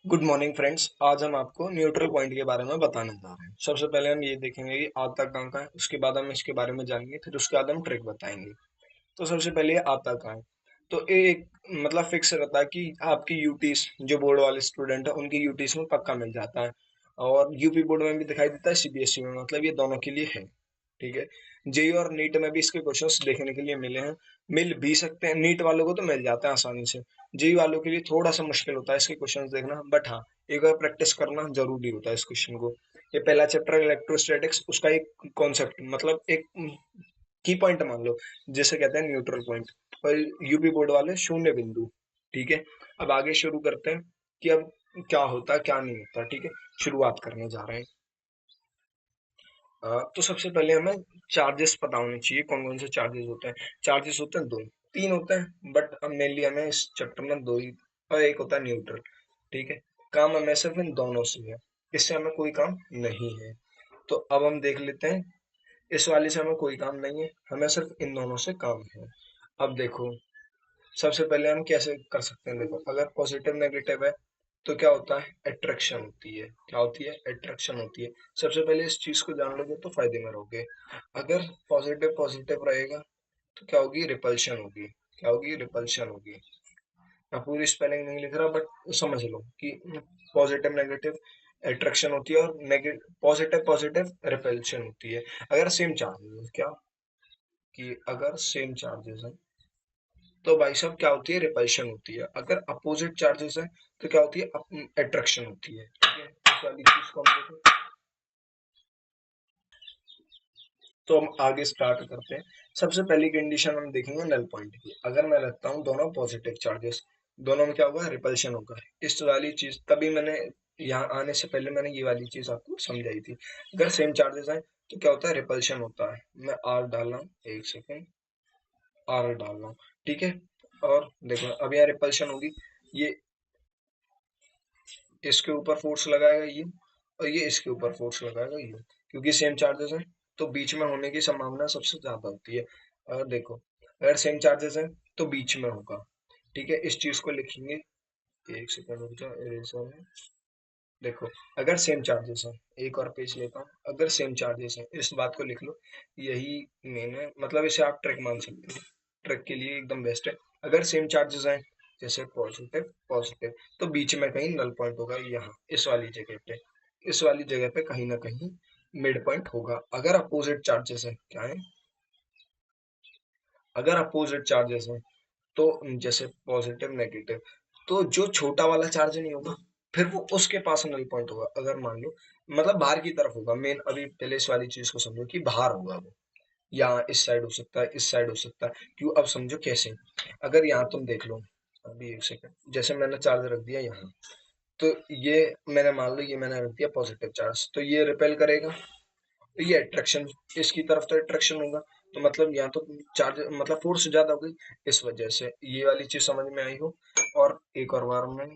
Good morning friends. आज हम आपको न्यूट्रल पॉइंट के बारे में बताने जा रहे हैं। सबसे पहले हम ये देखेंगे कि आता कहाँ का है, उसके बाद हम इसके बारे में जानेंगे, फिर उसके बाद हम ट्रिक बताएंगे। तो सबसे पहले ये आता कहाँ है। तो ये एक मतलब फिक्स रहता है कि आपकी यूटीज जो बोर्ड वाले स्टूडेंट है उनकी यूटीज में पक्का मिल जाता है, और यूपी बोर्ड में भी दिखाई देता है, सीबीएसई में, मतलब ये दोनों के लिए है। ठीक है। जेई और नीट में भी इसके क्वेश्चंस देखने के लिए मिले हैं, मिल भी सकते हैं। नीट वालों को तो मिल जाता है आसानी से, जेई वालों के लिए थोड़ा सा मुश्किल होता है इसके क्वेश्चंस देखना, बट हाँ, एक बार प्रैक्टिस करना जरूरी होता है इस क्वेश्चन को। ये पहला चैप्टर इलेक्ट्रोस्टैटिक्स, उसका एक कॉन्सेप्ट मतलब एक की पॉइंट मान लो, जिसे कहते हैं न्यूट्रल पॉइंट, और यूपी बोर्ड वाले शून्य बिंदु। ठीक है। अब आगे शुरू करते हैं कि अब क्या होता है क्या नहीं होता। ठीक है, शुरुआत करने जा रहे हैं। तो सबसे पहले हमें चार्जेस पता होने चाहिए, कौन कौन से चार्जेस होते हैं। चार्जेस होते हैं दो, तीन होते हैं, बट अब मेनली हमें इस चैप्टर में दो ही, और एक होता है न्यूट्रल। ठीक है। काम हमें सिर्फ इन दोनों से है, इससे हमें कोई काम नहीं है। तो अब हम देख लेते हैं, इस वाले से हमें कोई काम नहीं है, हमें सिर्फ इन दोनों से काम है। अब देखो, सबसे पहले हम कैसे कर सकते हैं। देखो, अगर पॉजिटिव नेगेटिव है तो क्या होता है, अट्रैक्शन होती है। क्या होती है, अट्रैक्शन होती है। सबसे पहले इस चीज को जान लोगे तो फायदे में रहोगे। अगर पॉजिटिव पॉजिटिव रहेगा तो क्या होगी, रिपल्शन होगी। क्या होगी, रिपल्शन होगी। मैं पूरी स्पेलिंग नहीं लिख रहा, बट समझ लो कि पॉजिटिव नेगेटिव अट्रैक्शन होती है, और नेगेटिव पॉजिटिव पॉजिटिव रिपल्शन होती है। अगर सेम चार्जेस, क्या कि अगर सेम चार्जेस है तो भाई साहब क्या होती है, रिपल्शन होती है। अगर अपोजिट चार्जेस है तो क्या होती है, अट्रैक्शन होती है। ठीक है, इस वाली चीज को हम देखो। तो हम आगे स्टार्ट करते हैं। सबसे पहली कंडीशन हम देखेंगे नल पॉइंट की। अगर मैं रखता हूँ दोनों पॉजिटिव चार्जेस, दोनों में क्या होगा, रिपल्शन होगा। इस वाली चीज तभी मैंने यहाँ आने से पहले मैंने ये वाली चीज आपको समझाई थी। अगर सेम चार्जेस है तो क्या होता है, रिपल्शन होता है। मैं आर डाल रहा हूँ, एक सेकेंड, आर डाल रहा हूँ। ठीक है। और देखो अब यहाँ रिपल्शन होगी, ये इसके ऊपर फोर्स लगाएगा ये, और ये इसके ऊपर फोर्स लगाएगा ये, क्योंकि सेम चार्जेस हैं तो बीच में होने की संभावना सबसे ज्यादा होती है। और देखो, अगर सेम चार्जेस हैं तो बीच में होगा। ठीक है, इस चीज को लिखेंगे। एक सेकंड रुक जाओ, इरेजर है। देखो, अगर सेम चार्जेस हैं, एक और पेज लेता हूँ, अगर सेम चार्जेस हैं, इस बात को लिख लो। यही मेन है, मतलब इसे आप ट्रिक मान सकते हो, ट्रिक के लिए एकदम बेस्ट है। अगर सेम चार्जेस हैं, जैसे पॉजिटिव पॉजिटिव, तो बीच में कहीं नल पॉइंट होगा, यहाँ इस वाली जगह पे, इस वाली जगह पे कहीं ना कहीं मिड पॉइंट होगा। अगर अपोजिट चार्जेस है, क्या है, अगर अपोजिट चार्जेस हैं, तो जैसे पॉजिटिव नेगेटिव, तो जो छोटा वाला चार्ज नहीं होगा, फिर वो उसके पास नल पॉइंट होगा। अगर मान लो, मतलब बाहर की तरफ होगा मेन, अभी पहले इस वाली चीज को समझो कि बाहर होगा वो, यहाँ इस साइड हो सकता है, इस साइड हो सकता है। क्यों, अब समझो कैसे। अगर यहाँ तुम देख लो, अभी एक सेकंड, जैसे मैंने चार्ज रख दिया यहाँ, तो ये मैंने मान लो, ये मैंने रख दिया पॉजिटिव चार्ज, तो ये रिपेल करेगा, तो ये अट्रैक्शन, इसकी तरफ तो अट्रैक्शन होगा। तो मतलब यहाँ तो चार्ज मतलब फोर्स ज्यादा हो गई, इस वजह से ये वाली चीज समझ में आई हो। और एक और बार मैं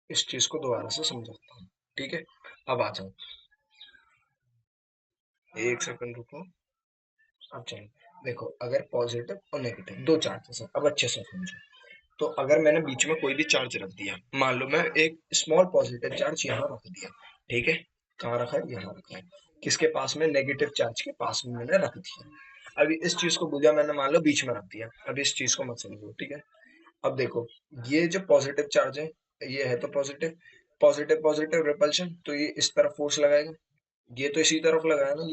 इस चीज को दोबारा से समझाता हूँ। ठीक है, अब आ जाओ, एक सेकंड रुको। अब चाहिए, देखो, अगर पॉजिटिव और नेगेटिव दो चार्जेस हैं, अब अच्छे से समझो। तो अगर मैंने बीच में कोई भी चार्ज रख दिया, मान लो मैं एक स्मॉल पॉजिटिव चार्ज यहाँ रख दिया। ठीक है, कहाँ रखा है, यहाँ रखा है, किसके पास में, नेगेटिव चार्ज के पास में मैंने रख दिया। अभी इस चीज को बुझा, मैंने मान लो बीच में रख दिया। अब इस चीज को मत समझो। ठीक है, अब देखो, ये जो पॉजिटिव चार्ज है, ये है तो पॉजिटिव, पॉजिटिव पॉजिटिव रिपल्शन, तो ये इस तरफ फोर्स लगाएगा, ये तो इसी तरफ लगाया ना,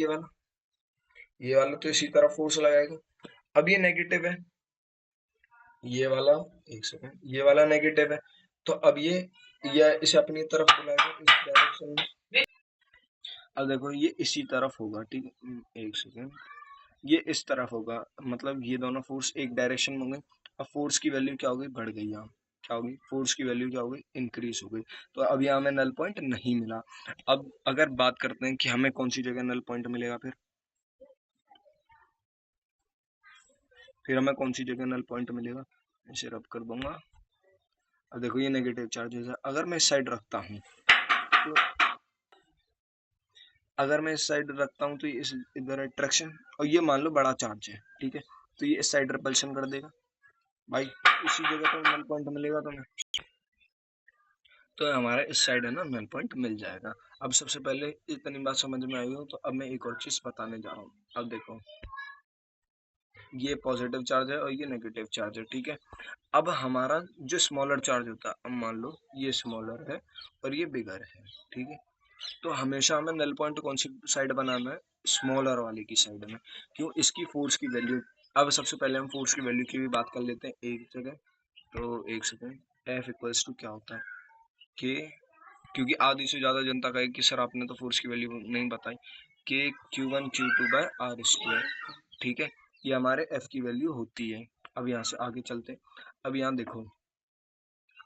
ये वाला तो इसी तरफ फोर्स लगाएगा। अब ये नेगेटिव है, ये वाला, एक सेकंड, ये वाला नेगेटिव है, तो अब ये इसे अपनी तरफ बुलाएगा इस डायरेक्शन में। अब देखो, ये इसी तरफ होगा। ठीक है, एक सेकंड, ये इस तरफ होगा, मतलब ये दोनों फोर्स एक डायरेक्शन में होंगे। अब फोर्स की वैल्यू क्या होगी, बढ़ गई यहाँ। क्या होगी, फोर्स की वैल्यू क्या होगी, इंक्रीज हो गई। तो अब यहाँ हमें नल पॉइंट नहीं मिला। अब अगर बात करते हैं कि हमें कौन सी जगह नल पॉइंट मिलेगा, फिर हमें कौन सी जगह नल पॉइंट मिलेगा, इसे रब कर दूंगा। अब देखो, ये नेगेटिव चार्जेस है, अगर मैं इस साइड रखता हूँ, तो अगर मैं इस साइड रखता हूँ तो ये इस इधर अट्रैक्शन, और ये मान लो बड़ा चार्ज है। ठीक है, तो ये इस साइड रिपल्शन कर देगा भाई, उसी जगह पर नल पॉइंट मिलेगा तुम्हें। तो हमारा इस साइड है ना नल पॉइंट मिल जाएगा। अब सबसे पहले इतनी बात समझ में आई हो तो अब मैं एक और चीज बताने जा रहा हूँ। अब देखो, ये पॉजिटिव चार्ज है और ये नेगेटिव चार्ज है, ठीक है। अब हमारा जो स्मॉलर चार्ज होता है, अब मान लो ये स्मॉलर है और ये बिगर है, ठीक है। तो हमेशा हमें नल पॉइंट कौन सी साइड बनाना है, स्मॉलर वाले की साइड में। क्यों, इसकी फोर्स की वैल्यू, अब सबसे पहले हम फोर्स की वैल्यू की भी बात कर लेते हैं एक जगह। तो एक सेकेंड, एफ इक्वल्स टू क्या होता है के, क्योंकि आधी से ज्यादा जनता कहे कि सर आपने तो फोर्स की वैल्यू नहीं बताई, के Q1 Q2 bye are square, ठीक है। ये हमारे एफ की वैल्यू होती है। अब यहाँ से आगे चलते हैं। अब यहाँ देखो,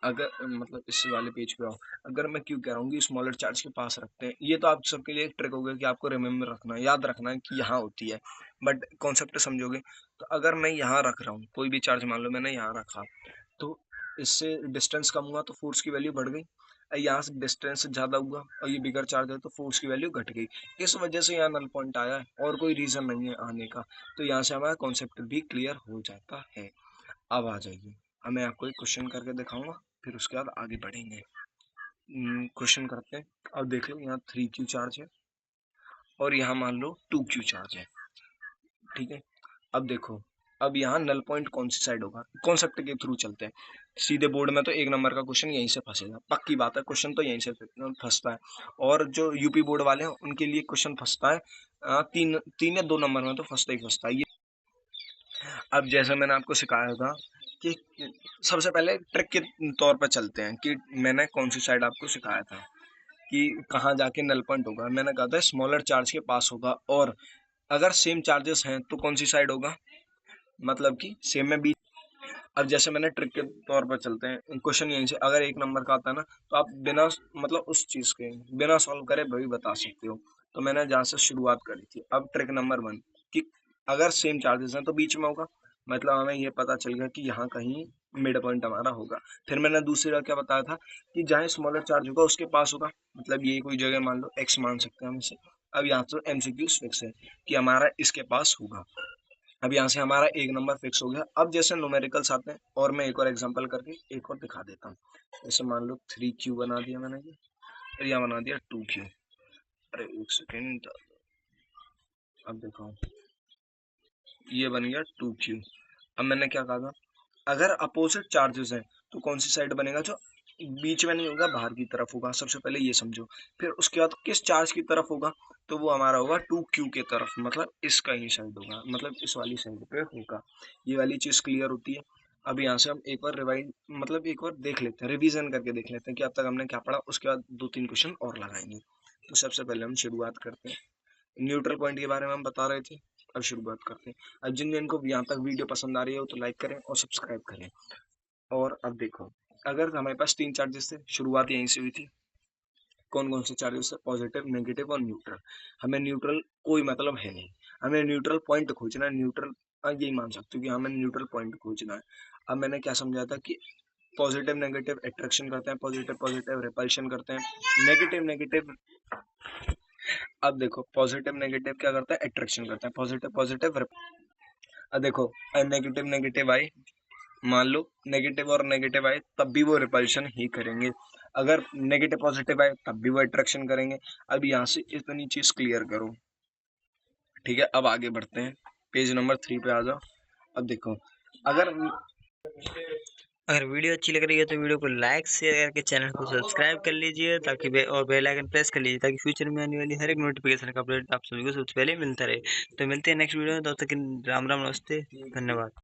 अगर मतलब इस वाले पेज पे आओ, अगर मैं क्यों कह रहा हूँ कि स्मॉलर चार्ज के पास रखते हैं, ये तो आप सबके लिए एक ट्रिक हो गया कि आपको रिमेम्बर रखना है, याद रखना है कि यहाँ होती है, बट कॉन्सेप्ट समझोगे। तो अगर मैं यहाँ रख रहा हूँ कोई भी चार्ज, मान लो मैंने यहाँ रखा, तो इससे डिस्टेंस कम हुआ तो फोर्स की वैल्यू बढ़ गई। यहाँ से डिस्टेंस ज्यादा हुआ और ये बिगर चार्ज है तो फोर्स की वैल्यू घट गई। इस वजह से यहाँ नल पॉइंट आया है और कोई रीजन नहीं है आने का। तो यहाँ से हमारा कॉन्सेप्ट भी क्लियर हो जाता है। अब आ जाइए, अब मैं आपको एक क्वेश्चन करके दिखाऊंगा, फिर उसके बाद आगे बढ़ेंगे। क्वेश्चन करते हैं। अब देख लो, यहाँ 3Q चार्ज है और यहाँ मान लो 2Q चार्ज है, ठीक है। अब देखो, अब यहाँ नल पॉइंट कौन सी साइड होगा, कॉन्सेप्ट के थ्रू चलते हैं। सीधे बोर्ड में तो एक नंबर का क्वेश्चन यहीं से फंसेगा, पक्की बात है, क्वेश्चन तो यहीं से फंसता है। और जो यूपी बोर्ड वाले हैं उनके लिए क्वेश्चन फंसता है तीन तीन या 2 नंबर में तो फंसता ही फंसता है ये। अब जैसे मैंने आपको सिखाया था कि सबसे पहले ट्रिक के तौर पर चलते हैं कि मैंने कौन सी साइड आपको सिखाया था कि कहाँ जाके नल पॉइंट होगा। मैंने कहा था स्मॉलर चार्ज के पास होगा, और अगर सेम चार्जेस हैं तो कौन सी साइड होगा, मतलब कि सेम में बीच। अब जैसे मैंने ट्रिक के तौर पर चलते हैं, क्वेश्चन यहीं से अगर 1 नंबर का आता है ना, तो आप बिना मतलब उस चीज के बिना सॉल्व करे भी बता सकते हो। तो मैंने जहाँ से शुरुआत करी थी, अब ट्रिक नंबर 1 कि अगर सेम चार्जेस हैं तो बीच में होगा, मतलब हमें ये पता चल गया कि यहाँ कहीं मिड पॉइंट हमारा होगा। फिर मैंने दूसरी बार क्या बताया था कि जहाँ स्मॉलर चार्ज होगा उसके पास होगा, मतलब ये कोई जगह मान लो एक्स मान सकते हैं हम इसे। अब यहाँ तो एमसीक्यू फिक्स है कि हमारा इसके पास होगा। अब यहाँ से हमारा 1 नंबर फिक्स हो गया। अब जैसे न्यूमेरिकल्स आते हैं, और मैं एक और एग्जांपल करके एक और दिखा देता हूँ। जैसे मान लो 3Q बना दिया मैंने, ये और यहाँ बना दिया 2Q। अरे एक सेकेंड, अब देखो ये बन गया 2Q। अब मैंने क्या कहा था, अगर अपोजिट चार्जेस हैं तो कौन सी साइड बनेगा, जो बीच में नहीं होगा बाहर की तरफ होगा, सबसे पहले ये समझो। फिर उसके बाद किस चार्ज की तरफ होगा, तो वो हमारा होगा 2Q के तरफ, मतलब इसका ही साइड होगा, मतलब इस वाली साइड पे होगा। ये वाली चीज क्लियर होती है। अब यहाँ से हम एक बार रिवाइज मतलब एक बार देख लेते हैं, रिवीजन करके देख लेते हैं कि अब तक हमने क्या पढ़ा, उसके बाद 2-3 क्वेश्चन और लगाएंगे। तो सबसे पहले हम शुरुआत करते हैं, न्यूट्रल पॉइंट के बारे में हम बता रहे थे। अब शुरुआत करते हैं। अब जिन जिन को यहाँ तक वीडियो पसंद आ रही है तो लाइक करें और सब्सक्राइब करें। और अब देखो, अगर हमारे पास 3 चार्जेस थे, शुरुआत यहीं से हुई थी। कौन कौन से चार्जेस है, पॉजिटिव, नेगेटिव और न्यूट्रल। हमें न्यूट्रल कोई मतलब है नहीं, हमें न्यूट्रल पॉइंट खोजना है। न्यूट्रल यही मान सकते हो कि हमें न्यूट्रल पॉइंट खोजना है। अब मैंने क्या समझा था कि पॉजिटिव नेगेटिव अट्रैक्शन करते हैं, पॉजिटिव पॉजिटिव रिपल्शन करते हैं, नेगेटिव नेगेटिव। अब देखो, पॉजिटिव नेगेटिव क्या करता है, अट्रैक्शन करता है, पॉजिटिव पॉजिटिव। अब देखो, नेगेटिव नेगेटिव आई, मान लो नेगेटिव और नेगेटिव आए तब भी वो रिपल्शन ही करेंगे, अगर नेगेटिव पॉजिटिव आए तब भी वो अट्रैक्शन करेंगे। अब यहाँ से इतनी चीज क्लियर करो, ठीक है। अब आगे बढ़ते हैं, पेज नंबर 3 पे आ जाओ। अब देखो, अगर अगर वीडियो अच्छी लग रही है तो वीडियो को लाइक शेयर करके चैनल को सब्सक्राइब कर लीजिए, ताकि और बेल आइकन प्रेस कर लीजिए, ताकि फ्यूचर में आने वाली हर एक नोटिफिकेशन का अपडेट आप सभी को सबसे पहले मिलता रहे। तो मिलते हैं नेक्स्ट वीडियो में, तब तक राम राम, नमस्ते, धन्यवाद।